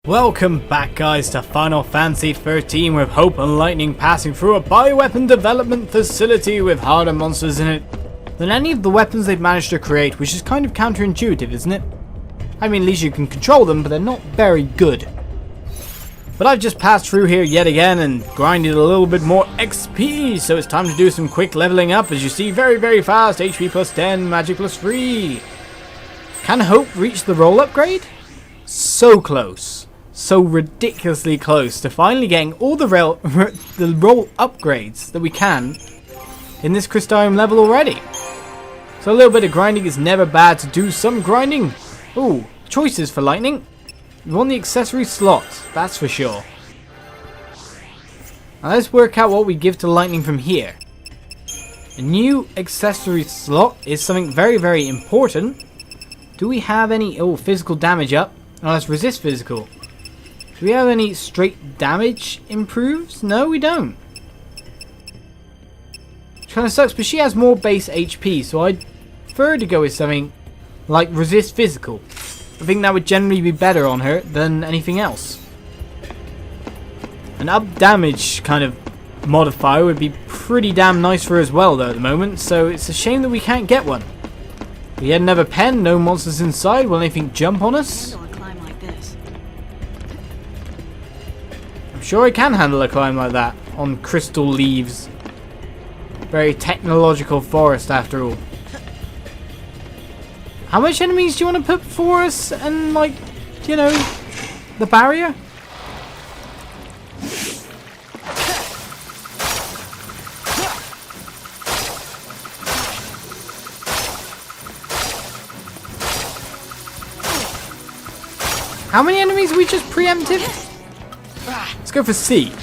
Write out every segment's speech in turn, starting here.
Welcome back guys to Final Fantasy 13 with Hope and Lightning passing through a bioweapon development facility with harder monsters in it than any of the weapons they've managed to create, which is kind of counterintuitive, isn't it? I mean, at least you can control them, but they're not very good. But I've just passed through here yet again and grinded a little bit more XP, so it's time to do some quick leveling up. As you see, very fast, HP plus 10, magic plus 3. Can Hope reach the roll upgrade? So close. So ridiculously close to finally getting all the roll upgrades that we can in this Crystarium level already. So a little bit of grinding is never bad to do some grinding. Ooh, choices for Lightning. We want the accessory slot, that's for sure. Now let's work out what we give to Lightning from here. A new accessory slot is something very important. Do we have any physical damage up? Oh, let's resist physical. Do we have any straight damage improves? No, we don't. Which kind of sucks, but she has more base HP, so I'd prefer to go with something like resist physical. I think that would generally be better on her than anything else. An up damage kind of modifier would be pretty damn nice for her as well though at the moment, so it's a shame that we can't get one. We had another pen, no monsters inside, will anything jump on us? Sure, I can handle a climb like that on crystal leaves. Very technological forest after all. How much enemies do you want to put before us and, like, you know, the barrier? How many enemies are we just preemptive? Let's go for C.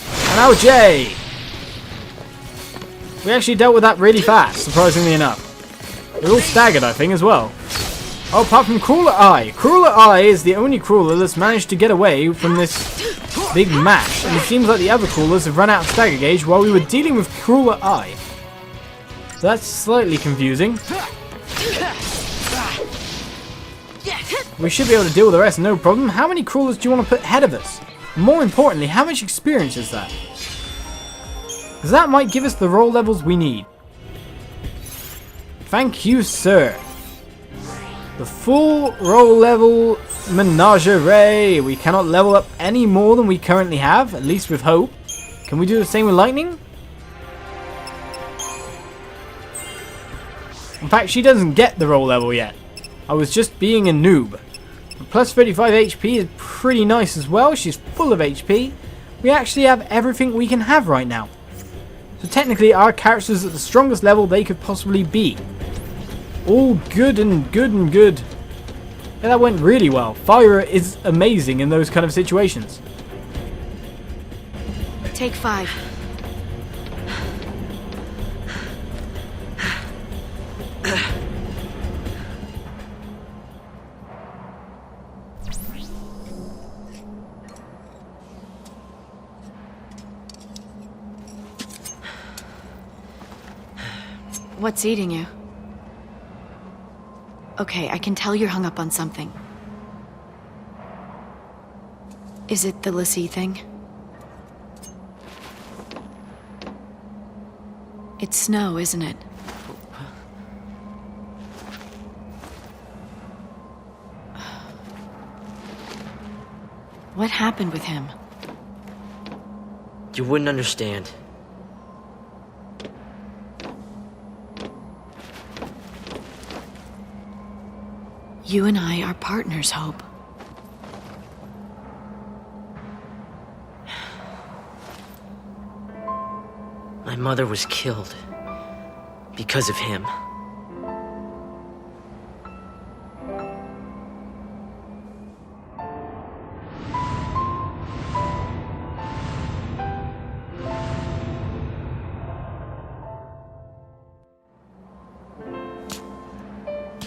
And now J. We actually dealt with that really fast, surprisingly enough. They're all staggered, I think, as well. Oh, apart from Crawler Eye. Crawler Eye is the only crawler that's managed to get away from this big mash. And it seems like the other crawlers have run out of stagger gauge while we were dealing with Crawler Eye. So that's slightly confusing. We should be able to deal with the rest, no problem. How many crawlers do you want to put ahead of us? More importantly, how much experience is that? Because that might give us the roll levels we need. Thank you, sir. The full roll level menagerie. We cannot level up any more than we currently have, at least with Hope. Can we do the same with Lightning? In fact, she doesn't get the roll level yet. I was just being a noob. Plus 35 HP is pretty nice as well. She's full of HP. We actually have everything we can have right now. So technically our character's at the strongest level they could possibly be. All good and good. Yeah, that went really well. Fire is amazing in those kind of situations. Take 5. What's eating you? Okay, I can tell you're hung up on something. Is it the Fal'cie thing? It's snow, isn't it? What happened with him? You wouldn't understand. You and I are partners, Hope. My mother was killed because of him.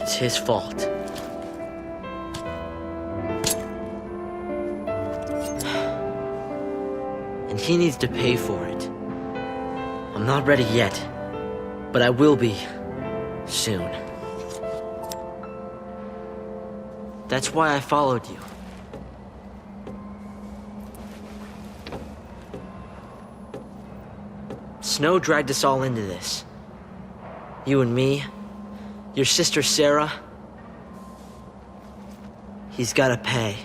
It's his fault. And he needs to pay for it. I'm not ready yet, but I will be soon. That's why I followed you. Snow dragged us all into this. You and me, your sister Sarah. He's gotta pay.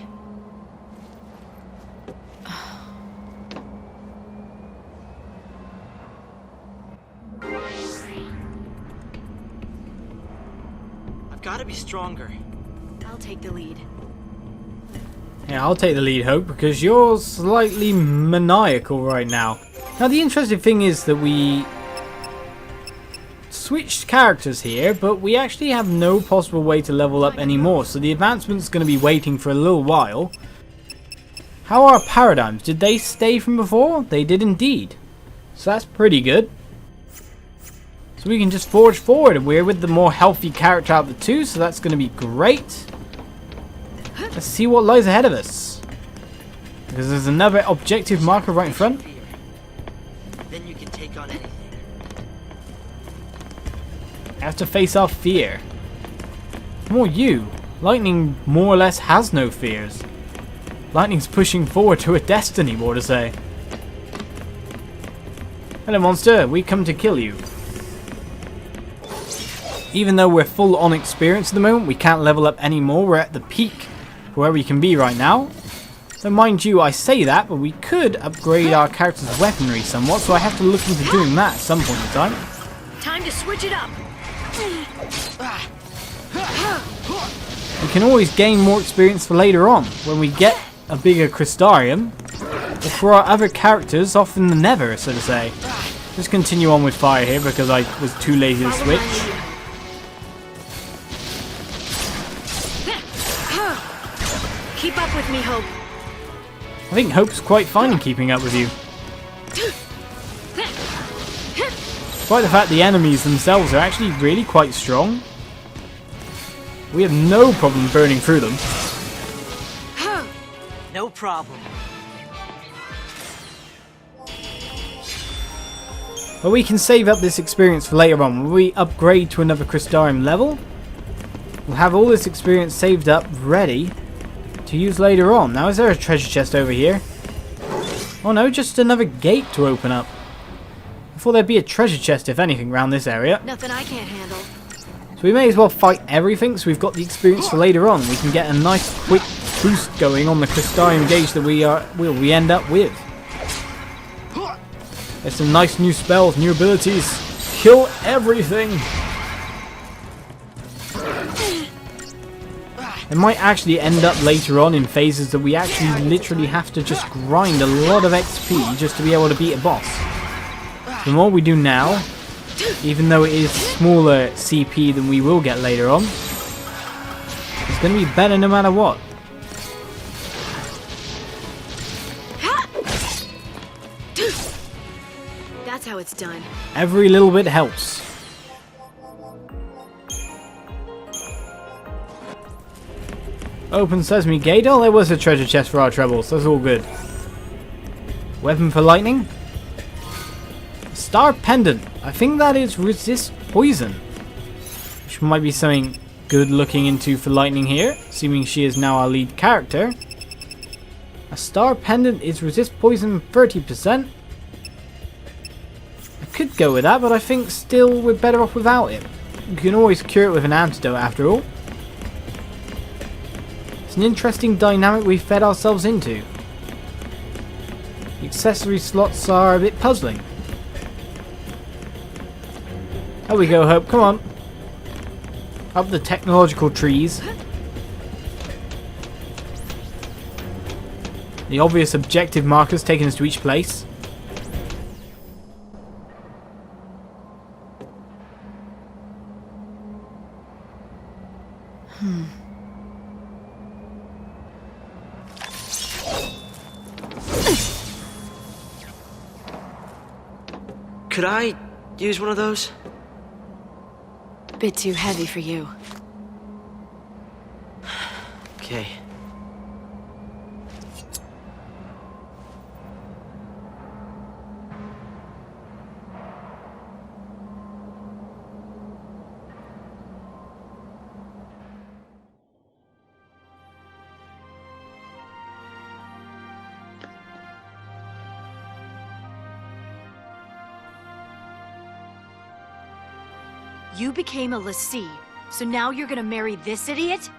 I've gotta be stronger. I'll take the lead. Yeah, I'll take the lead, Hope, because you're slightly maniacal right now. Now, the interesting thing is that we switched characters here, but we actually have no possible way to level up anymore, so the advancement's going to be waiting for a little while. How are our paradigms? Did they stay from before? They did indeed. So that's pretty good. So we can just forge forward, and we're with the more healthy character out of the two, so that's going to be great. Let's see what lies ahead of us. Because there's another objective marker right in front. Then you can take on anything. I have to face our fear. More you. Lightning more or less has no fears. Lightning's pushing forward to a destiny, more to say. Hello, monster. We come to kill you. Even though we're full on experience at the moment, we can't level up anymore. We're at the peak for where we can be right now. So mind you, I say that, but we could upgrade our character's weaponry somewhat, so I have to look into doing that at some point in time. Time to switch it up. We can always gain more experience for later on, when we get a bigger crystarium, or for our other characters, often than never, so to say. Just continue on with fire here, because I was too lazy to switch. Keep up with me, Hope. I think Hope's quite fine in keeping up with you. Despite the fact the enemies themselves are actually really quite strong, we have no problem burning through them. No problem. But we can save up this experience for later on. When we upgrade to another crystarium level, we'll have all this experience saved up, ready to use later on. Now, is there a treasure chest over here? Oh no, just another gate to open up. I thought there'd be a treasure chest, if anything, around this area. Nothing I can't handle. So we may as well fight everything, so we've got the experience for later on. We can get a nice quick boost going on the crystarium gauge that we end up with. There's some nice new spells, new abilities. Kill everything! It might actually end up later on in phases that we actually literally have to just grind a lot of XP just to be able to beat a boss. The more we do now, even though it is smaller CP than we will get later on, it's going to be better no matter what. That's how it's done. Every little bit helps. Open sesame gate. Oh, there was a treasure chest for our troubles. That's all good. Weapon for lightning. Star pendant. I think that is resist poison, which might be something good looking into for lightning here, assuming she is now our lead character. A star pendant is resist poison 30%. I could go with that, but I think still we're better off without it. You can always cure it with an antidote after all. It's an interesting dynamic we've fed ourselves into. The accessory slots are a bit puzzling. There we go, Hope. Come on. Up the technological trees. The obvious objective markers taking us to each place. Could I use one of those? Bit too heavy for you. Okay. You became a Fal'cie, so now you're gonna marry this idiot?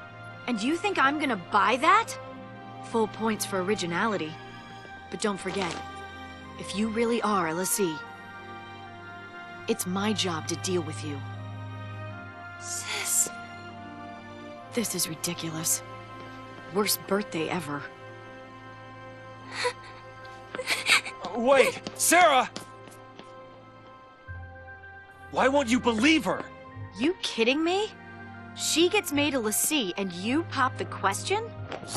And you think I'm gonna buy that? Full points for originality. But don't forget, if you really are a Fal'cie, it's my job to deal with you. Sis. This is ridiculous. Worst birthday ever. Wait, Sarah! Why won't you believe her? You kidding me? She gets made a Fal'cie and you pop the question?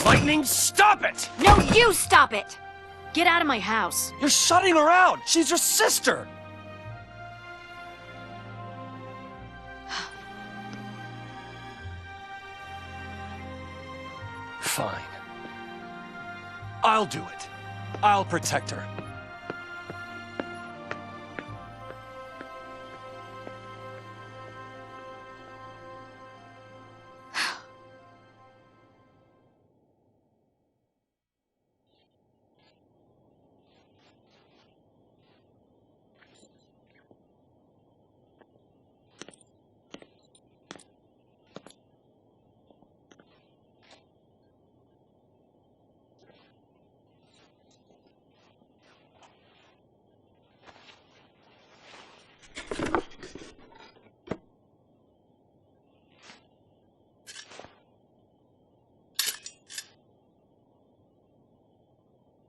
Lightning, stop it! No, you stop it! Get out of my house. You're shutting her out! She's your sister! Fine. I'll do it. I'll protect her.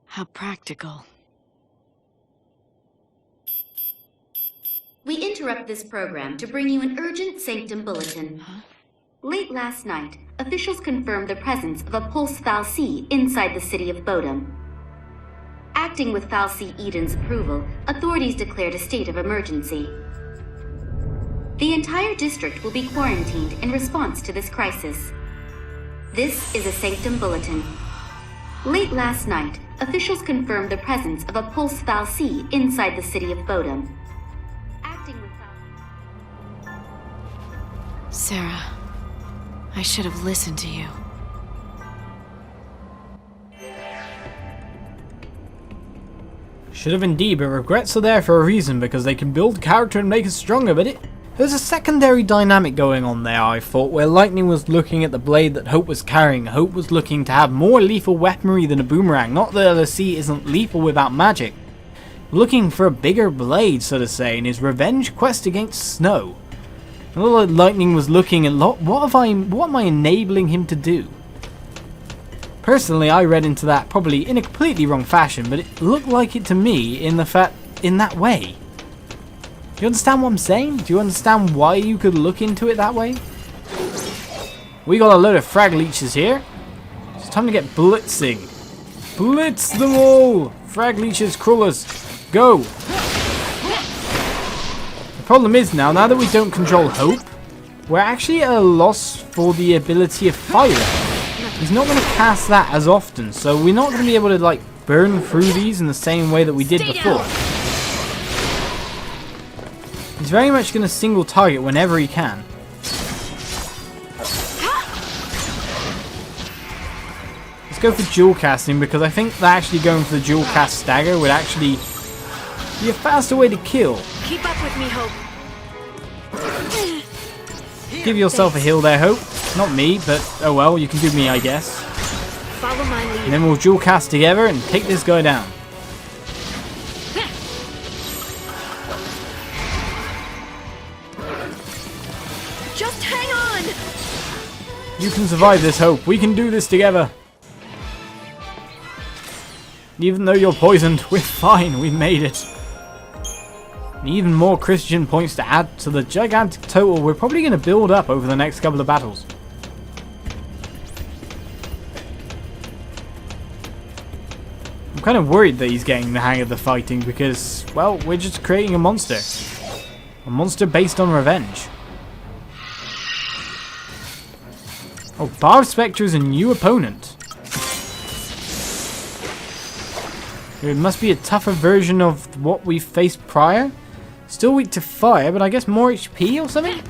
How practical. We interrupt this program to bring you an urgent Sanctum bulletin. Late last night, officials confirmed the presence of a pulse Fal'cie inside the city of Bodum. Acting with Fal'cie Eden's approval, authorities declared a state of emergency. The entire district will be quarantined in response to this crisis. This is a Sanctum bulletin. Late last night, officials confirmed the presence of a pulse Fal'cie inside the city of Bodum. Acting with Sarah, I should have listened to you. Should have indeed, but regrets are there for a reason, because they can build character and make us stronger, but there's a secondary dynamic going on there, I thought, where Lightning was looking at the blade that Hope was carrying. Hope was looking to have more lethal weaponry than a boomerang. Not that Fal'cie isn't lethal without magic. Looking for a bigger blade, so to say, in his revenge quest against Snow. Lightning was looking at what am I enabling him to do? Personally, I read into that probably in a completely wrong fashion, but it looked like it to me in that way. Do you understand what I'm saying? Do you understand why you could look into it that way? We got a load of frag leeches here. It's time to get blitzing. Blitz them all! Frag leeches, crawlers, go! The problem is now that we don't control Hope, we're actually at a loss for the ability of fire. He's not going to cast that as often, so we're not going to be able to like burn through these in the same way that we did before. He's very much going to single target whenever he can. Let's go for dual casting, because I think that actually going for the dual cast stagger would actually be a faster way to kill. Keep up with me, Hope. Give yourself a heal there, Hope. Not me, but oh well, you can do me, I guess. Follow my lead. And then we'll dual cast together and take this guy down. Just hang on! You can survive this, Hope. We can do this together. Even though you're poisoned, we're fine. We made it. And even more Christian points to add to the gigantic total we're probably going to build up over the next couple of battles. I'm kind of worried that he's getting the hang of the fighting because, well, we're just creating a monster. A monster based on revenge. Oh, Barb Spectre is a new opponent. It must be a tougher version of what we faced prior. Still weak to fire, but I guess more HP or something?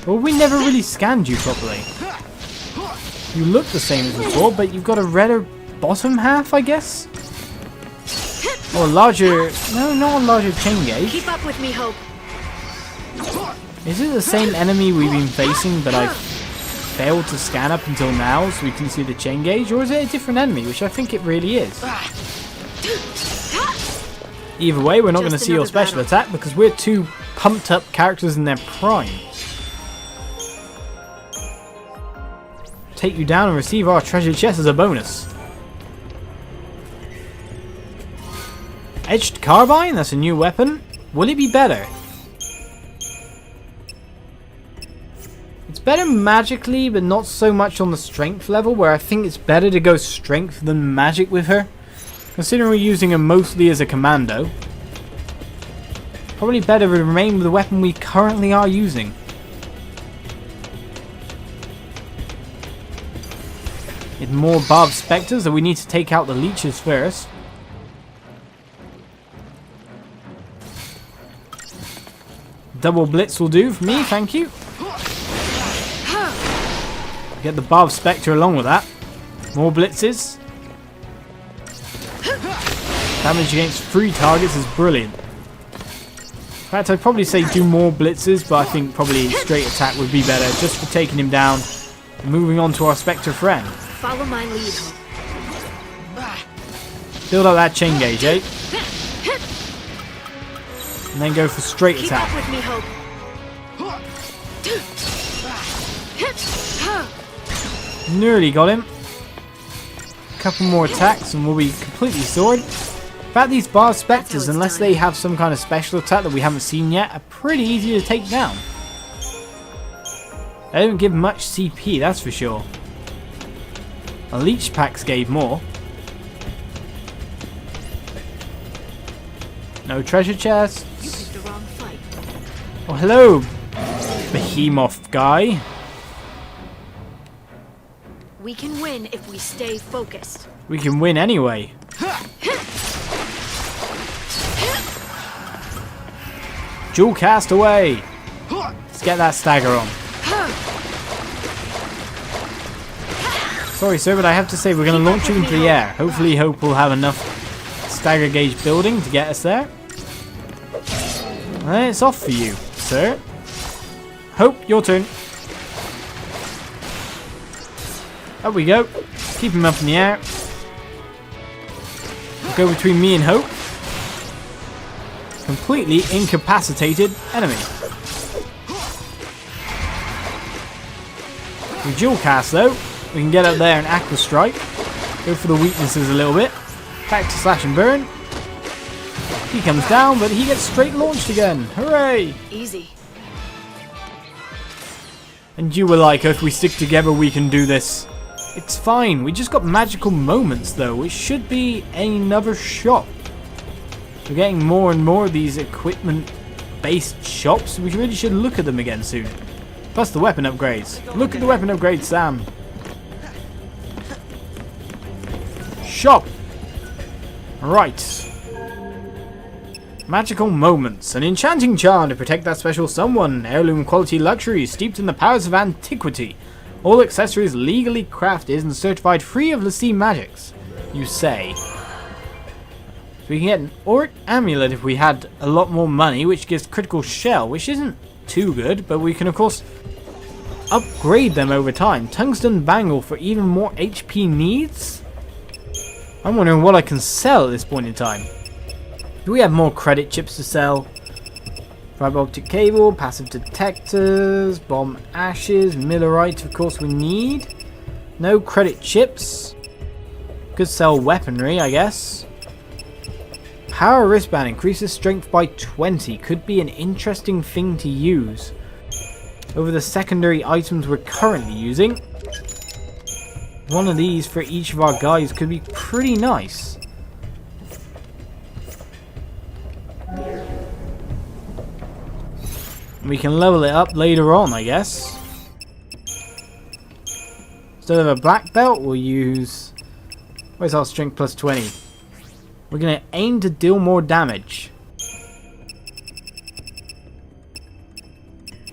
Well, we never really scanned you properly. You look the same as before, but you've got a redder bottom half, I guess? Or a larger... No, not a larger chain gauge. Keep up with me, Hope. Is it the same enemy we've been facing, but I've failed to scan up until now so we can see the chain gauge? Or is it a different enemy, which I think it really is? Either way, we're not going to see your special attack because we're two pumped up characters in their prime. Take you down and receive our treasure chest as a bonus. Edged carbine? That's a new weapon. Will it be better? It's better magically, but not so much on the strength level, where I think it's better to go strength than magic with her. Considering we're using her mostly as a commando. Probably better to remain with the weapon we currently are using. It's more barbed spectres, so we need to take out the leeches first. Double blitz will do for me, thank you. Get the barbed spectre along with that. More blitzes. Damage against 3 targets is brilliant. In fact, I'd probably say do more blitzes, but I think probably straight attack would be better just for taking him down and moving on to our spectre friend. Follow my lead. Build up that chain gauge, eh? And then go for straight attack. Keep up with me, Hope. Nearly got him. A couple more attacks and we'll be completely sorted. In fact, these barbed spectres, unless they have some kind of special attack that we haven't seen yet, are pretty easy to take down. They don't give much CP, that's for sure. A leech packs gave more. No treasure chests. You picked the wrong fight. Oh, hello, behemoth guy. We can win if we stay focused. We can win anyway. Jewel cast away. Let's get that stagger on. Sorry, sir, but I have to say we're going to launch you into the air. Hopefully, Hope will have enough stagger gauge building to get us there. And it's off for you, sir. Hope, your turn. Up we go. Keep him up in the air. We'll go between me and Hope. Completely incapacitated enemy. We dual cast though. We can get up there and aqua strike. Go for the weaknesses a little bit. Back to slash and burn. He comes down, but he gets straight launched again. Hooray! Easy. And you were like, if we stick together, we can do this. It's fine. We just got magical moments, though. It should be another shop. We're getting more and more of these equipment-based shops. We really should look at them again soon. Plus the weapon upgrades. Look at the weapon upgrades, Sam. Shop. Right. Magical moments. An enchanting charm to protect that special someone. Heirloom quality luxuries steeped in the powers of antiquity. All accessories legally crafted and certified free of Fal'cie magics. You say. So we can get an auric amulet if we had a lot more money, which gives critical shell, which isn't too good, but we can of course upgrade them over time. Tungsten bangle for even more HP needs? I'm wondering what I can sell at this point in time. Do we have more credit chips to sell? Fiber optic cable, passive detectors, bomb ashes, millerite of course we need. No credit chips. Could sell weaponry, I guess. Power wristband increases strength by 20. Could be an interesting thing to use over the secondary items we're currently using. One of these for each of our guys could be pretty nice. We can level it up later on, I guess. Instead of a black belt, we'll use... Where's our strength plus 20? We're going to aim to deal more damage.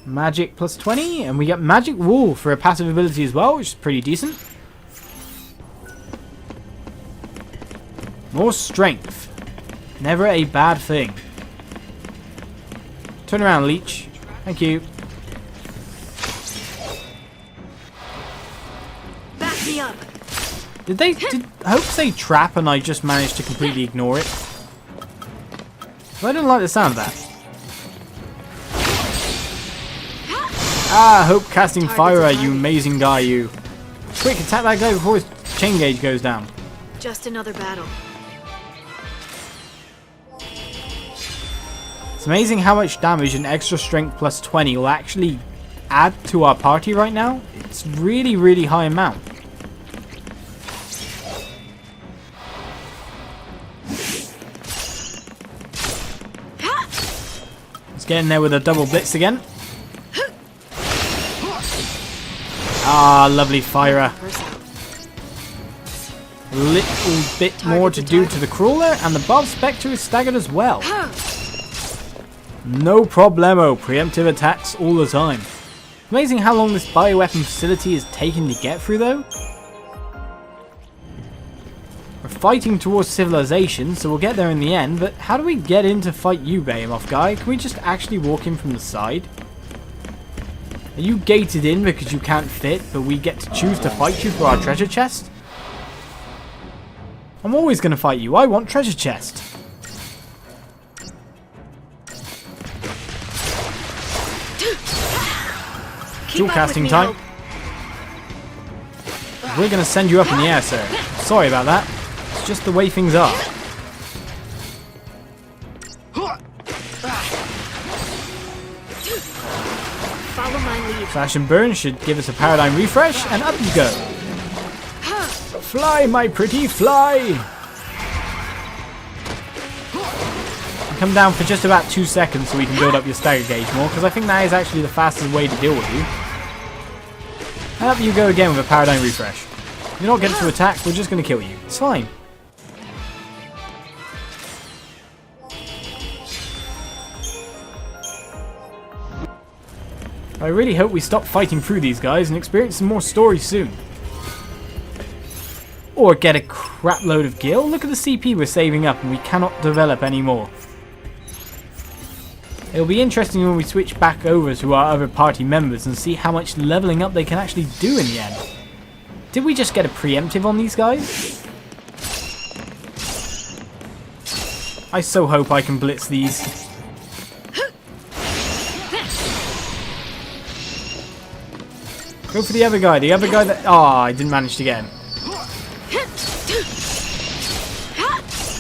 Magic plus 20, and we get magic wool for a passive ability as well, which is pretty decent. More strength. Never a bad thing. Turn around, leech. Thank you. me up. Did Hope say trap and I just managed to completely ignore it? I don't like the sound of that. Ah, Hope casting fire, you amazing guy, you. Quick, attack that guy before his chain gauge goes down. Just another battle. It's amazing how much damage an extra strength plus 20 will actually add to our party right now. It's really, really high amount. Let's get in there with a double blitz again. Ah, lovely firer. A little bit more to do to the crawler, and the Bob Spectre is staggered as well. No problemo, preemptive attacks all the time. Amazing how long this bioweapon facility is taking to get through though. We're fighting towards civilization, so we'll get there in the end, but how do we get in to fight you, Behemoth guy? Can we just actually walk in from the side? Are you gated in because you can't fit, but we get to choose to fight you for our treasure chest? I'm always going to fight you. I want treasure chest. Dual casting time. We're going to send you up in the air, sir. Sorry about that. It's just the way things are. Follow my lead. Slash and burn should give us a paradigm refresh, and up you go. Fly, my pretty, fly! Come down for just about 2 seconds so we can build up your stagger gauge more, because I think that is actually the fastest way to deal with you. And up you go again with a paradigm refresh. You're not getting to attack, we're just going to kill you. It's fine. I really hope we stop fighting through these guys and experience some more stories soon. Or get a crap load of gil. Look at the CP we're saving up and we cannot develop anymore. It'll be interesting when we switch back over to our other party members and see how much leveling up they can actually do in the end. Did we just get a preemptive on these guys? I so hope I can blitz these. Go for the other guy that... Oh, I didn't manage to get him.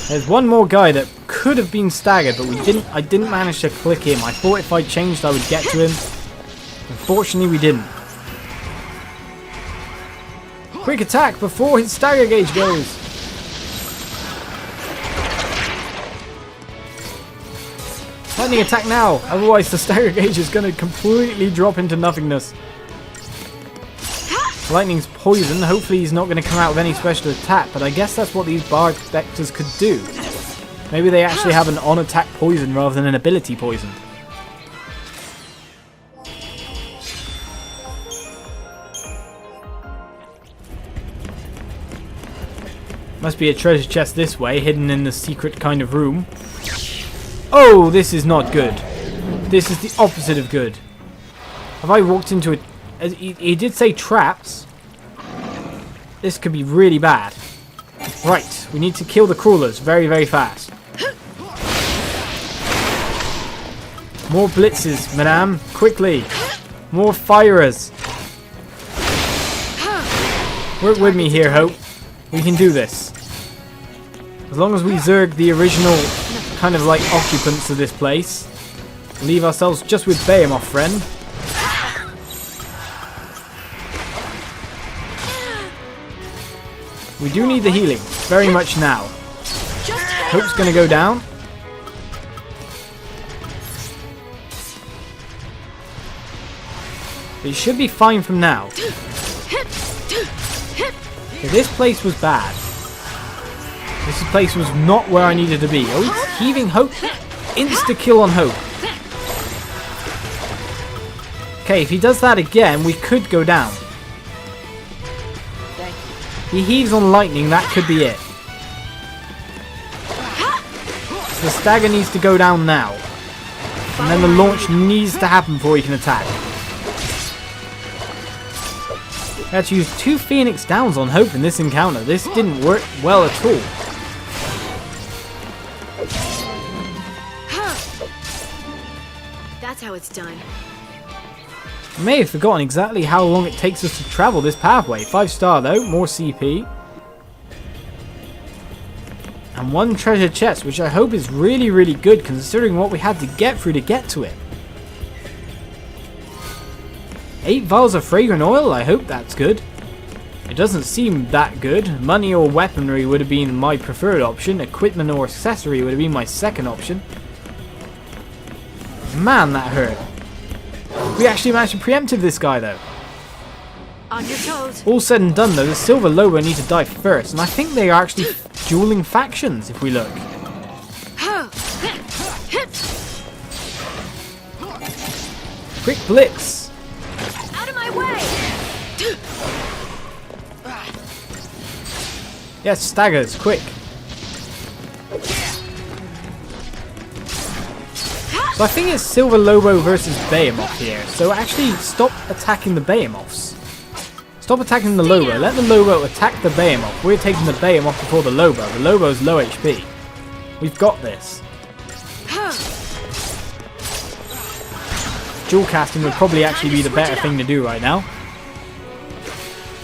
There's one more guy that could have been staggered, but I didn't manage to click him. I thought if I changed I would get to him. Unfortunately we didn't. Quick attack before his stagger gauge goes. Lightning attack now, otherwise the stagger gauge is going to completely drop into nothingness. Lightning's poison, hopefully he's not going to come out with any special attack, but I guess that's what these Bard Vectors could do. Maybe they actually have an on-attack poison rather than an ability poison. Must be a treasure chest this way, hidden in the secret kind of room. Oh, this is not good. This is the opposite of good. Have I walked into it? He did say traps. This could be really bad. Right, we need to kill the crawlers very, very fast. More blitzes, madame. Quickly. More firers. Work with me here, Hope. We can do this. As long as we zerg the original kind of like occupants of this place. Leave ourselves just with Behemoth, friend. We do need the healing, very much now. Hope's gonna go down. It should be fine from now. This place was bad. This place was not where I needed to be. Oh, he's heaving Hope. Insta-kill on Hope. Okay, if he does that again, we could go down. He heaves on lightning, that could be it. So the stagger needs to go down now. And then the launch needs to happen before he can attack. I had to use 2 Phoenix Downs on Hope in this encounter. This didn't work well at all. That's how it's done. I may have forgotten exactly how long it takes us to travel this pathway. 5-star though, more CP. And 1 treasure chest, which I hope is really, really good considering what we had to get through to get to it. 8 vials of fragrant oil, I hope that's good. It doesn't seem that good. Money or weaponry would have been my preferred option. Equipment or accessory would have been my second option. Man, that hurt. We actually managed to preemptive this guy though. On your toes. All said and done though, the Silver Lobo need to die first, and I think they are actually dueling factions if we look. Quick blitz. Out of my way. Yes, staggers, quick. So I think it's Silver Lobo versus Behemoth here. So actually stop attacking the Behemoths. Stop attacking the Lobo. Let the Lobo attack the Behemoth. We're taking the Behemoth before the Lobo. The Lobo's low HP. We've got this. Dual casting would probably actually be the better thing to do right now.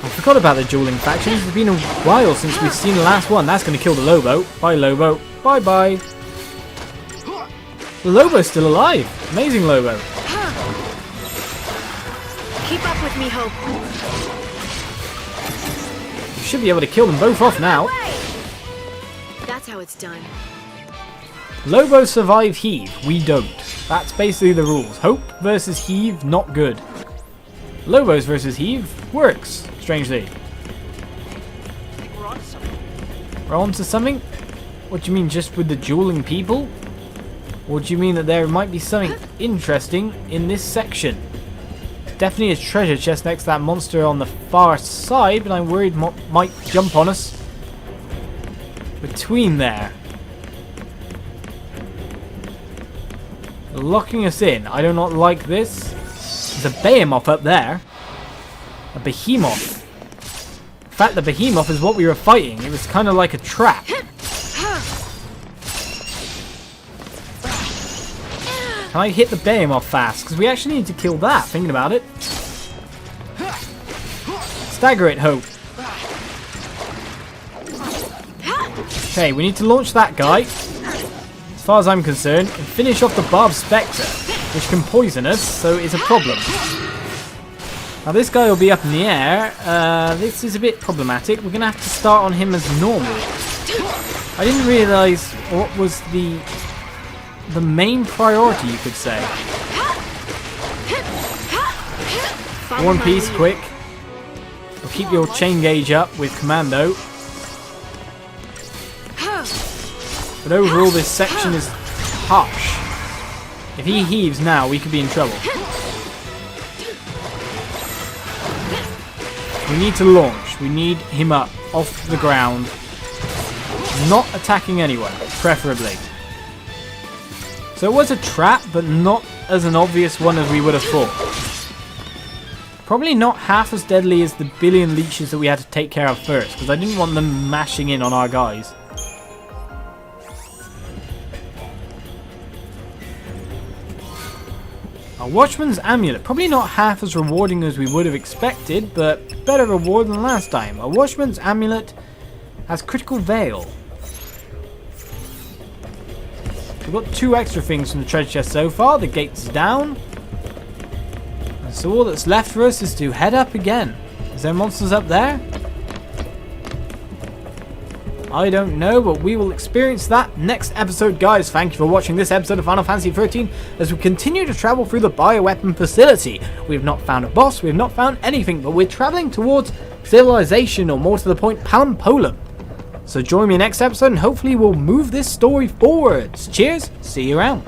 I forgot about the dueling factions. It's been a while since we've seen the last one. That's going to kill the Lobo. Bye, Lobo. Bye-bye. The Lobo's still alive. Amazing Lobo. Keep up with me, Hope. You should be able to kill them both off now. That's how it's done. Lobo survive Heave. We don't. That's basically the rules. Hope versus Heave, not good. Lobos versus Heave works, strangely. I think we're on to something. We're on to something? What do you mean, just with the dueling people? Or do you mean that there might be something interesting in this section? Definitely a treasure chest next to that monster on the far side, but I'm worried might jump on us. Between there. Locking us in. I do not like this. There's a Behemoth up there. A Behemoth. In fact, the Behemoth is what we were fighting. It was kind of like a trap. Can I hit the Behemoth fast? Because we actually need to kill that, thinking about it. Stagger it, Hope. Okay, we need to launch that guy. As far as I'm concerned, and finish off the Barb Spectre, which can poison us, so it's a problem. Now this guy will be up in the air. This is a bit problematic. We're going to have to start on him as normal. I didn't realise what was the main priority, you could say. War and Peace, quick. We'll keep your chain gauge up with Commando. But overall, this section is harsh. If he heaves now, we could be in trouble. We need to launch. We need him up, off the ground. Not attacking anyone, preferably. So it was a trap, but not as an obvious one as we would have thought. Probably not half as deadly as the billion leeches that we had to take care of first, because I didn't want them mashing in on our guys. A Watchman's Amulet. Probably not half as rewarding as we would have expected, but better reward than last time. A Watchman's Amulet has Critical Veil. We've got 2 extra things from the treasure chest so far. The gate's down. And so all that's left for us is to head up again. Is there monsters up there? I don't know, but we will experience that next episode, guys. Thank you for watching this episode of Final Fantasy XIII as we continue to travel through the bioweapon facility. We have not found a boss, we have not found anything, but we're traveling towards civilization, or more to the point, Palumpolum. So join me next episode and hopefully we'll move this story forwards. Cheers, see you around.